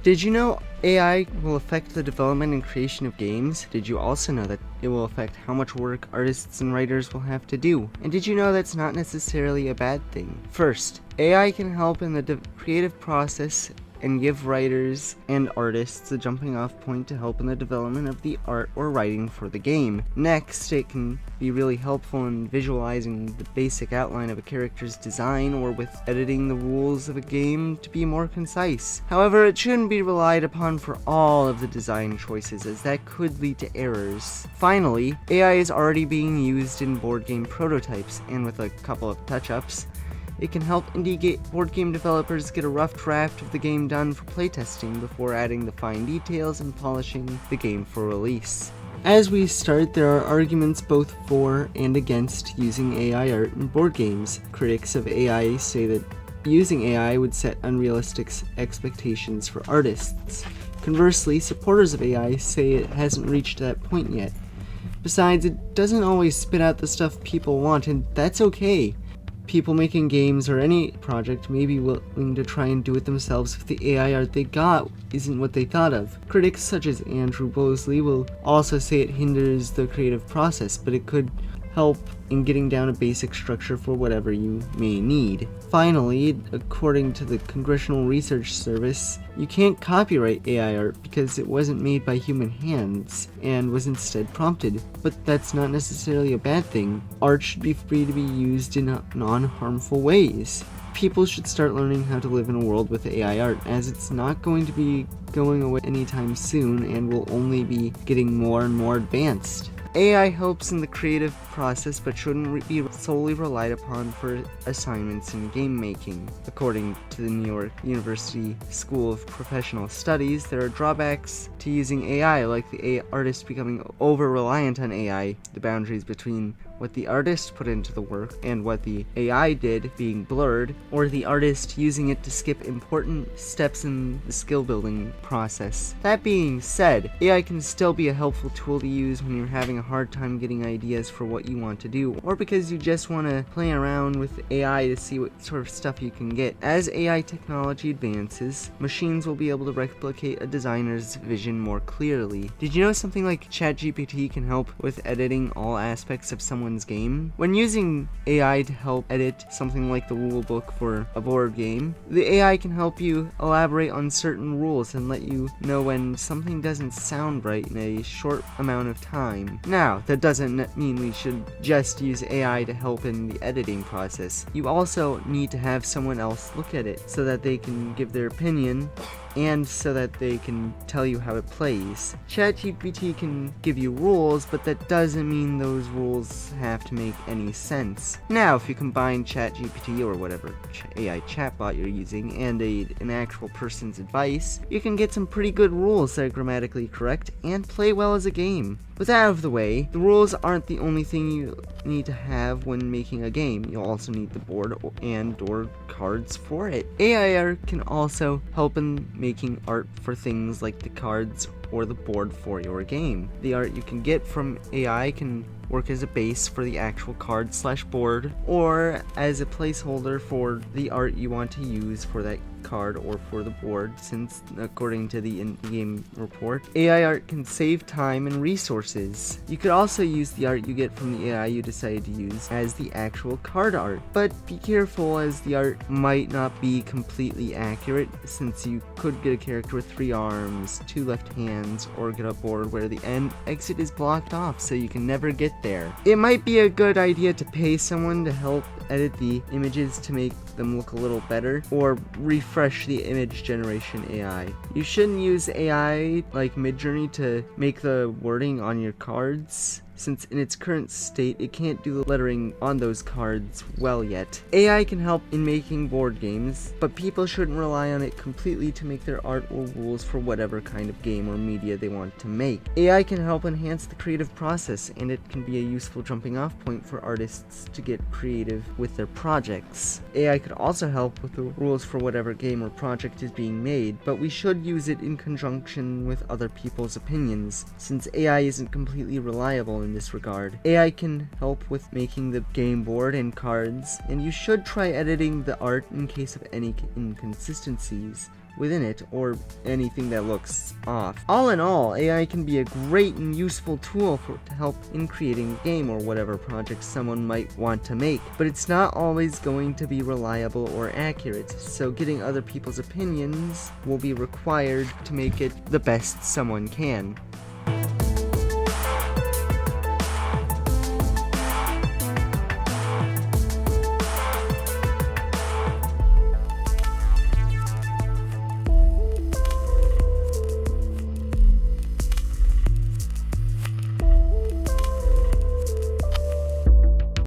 Did you know AI will affect the development and creation of games? Did you also know that it will affect how much work artists and writers will have to do? And did you know that's not necessarily a bad thing? First, AI can help in the creative process and give writers and artists a jumping off point to help in the development of the art or writing for the game. Next, it can be really helpful in visualizing the basic outline of a character's design or with editing the rules of a game to be more concise. However, it shouldn't be relied upon for all of the design choices, as that could lead to errors. Finally, AI is already being used in board game prototypes, and with a couple of touch-ups, it can help indie board game developers get a rough draft of the game done for playtesting before adding the fine details and polishing the game for release. As we start, there are arguments both for and against using AI art in board games. Critics of AI say that using AI would set unrealistic expectations for artists. Conversely, supporters of AI say it hasn't reached that point yet. Besides, it doesn't always spit out the stuff people want, and that's okay. People making games or any project may be willing to try and do it themselves if the AI art they got isn't what they thought of. Critics such as Andrew Bosley will also say it hinders the creative process, but it could help in getting down a basic structure for whatever you may need. Finally, according to the Congressional Research Service, you can't copyright AI art because it wasn't made by human hands and was instead prompted. But that's not necessarily a bad thing. Art should be free to be used in non-harmful ways. People should start learning how to live in a world with AI art, as it's not going to be going away anytime soon and will only be getting more and more advanced. AI helps in the creative process but shouldn't be solely relied upon for assignments in game making. According to the New York University School of Professional Studies, there are drawbacks to using AI, like the artist becoming over-reliant on AI, the boundaries between what the artist put into the work and what the AI did being blurred, or the artist using it to skip important steps in the skill building process. That being said, AI can still be a helpful tool to use when you're having a hard time getting ideas for what you want to do, or because you just want to play around with AI to see what sort of stuff you can get. As AI technology advances, machines will be able to replicate a designer's vision more clearly. Did you know something like ChatGPT can help with editing all aspects of someone's game? When using AI to help edit something like the rule book for a board game, the AI can help you elaborate on certain rules and let you know when something doesn't sound right in a short amount of time. Now, that doesn't mean we should just use AI to help in the editing process. You also need to have someone else look at it so that they can give their opinion and so that they can tell you how it plays. ChatGPT can give you rules, but that doesn't mean those rules have to make any sense. Now, if you combine ChatGPT or whatever AI chatbot you're using and an actual person's advice, you can get some pretty good rules that are grammatically correct and play well as a game. With that out of the way, the rules aren't the only thing you need to have when making a game. You'll also need the board and/or cards for it. AI art can also help in making art for things like the cards or the board for your game. The art you can get from AI can work as a base for the actual card/board, or as a placeholder for the art you want to use for that card or for the board, since according to the in-game report, AI art can save time and resources. You could also use the art you get from the AI you decide to use as the actual card art, but be careful, as the art might not be completely accurate, since you could get a character with 3 arms, 2 left hands, or get a board where the exit is blocked off so you can never get there. It might be a good idea to pay someone to help edit the images to make them look a little better, or refresh the image generation AI. You shouldn't use AI like Midjourney to make the wording on your cards, since in its current state it can't do the lettering on those cards well yet. AI can help in making board games, but people shouldn't rely on it completely to make their art or rules for whatever kind of game or media they want to make. AI can help enhance the creative process, and it can be a useful jumping off point for artists to get creative with their projects. AI could also help with the rules for whatever game or project is being made, but we should use it in conjunction with other people's opinions, since AI isn't completely reliable in this regard. AI can help with making the game board and cards, and you should try editing the art in case of any inconsistencies within it or anything that looks off. All in all, AI can be a great and useful tool to help in creating a game or whatever project someone might want to make, but it's not always going to be reliable or accurate, so getting other people's opinions will be required to make it the best someone can.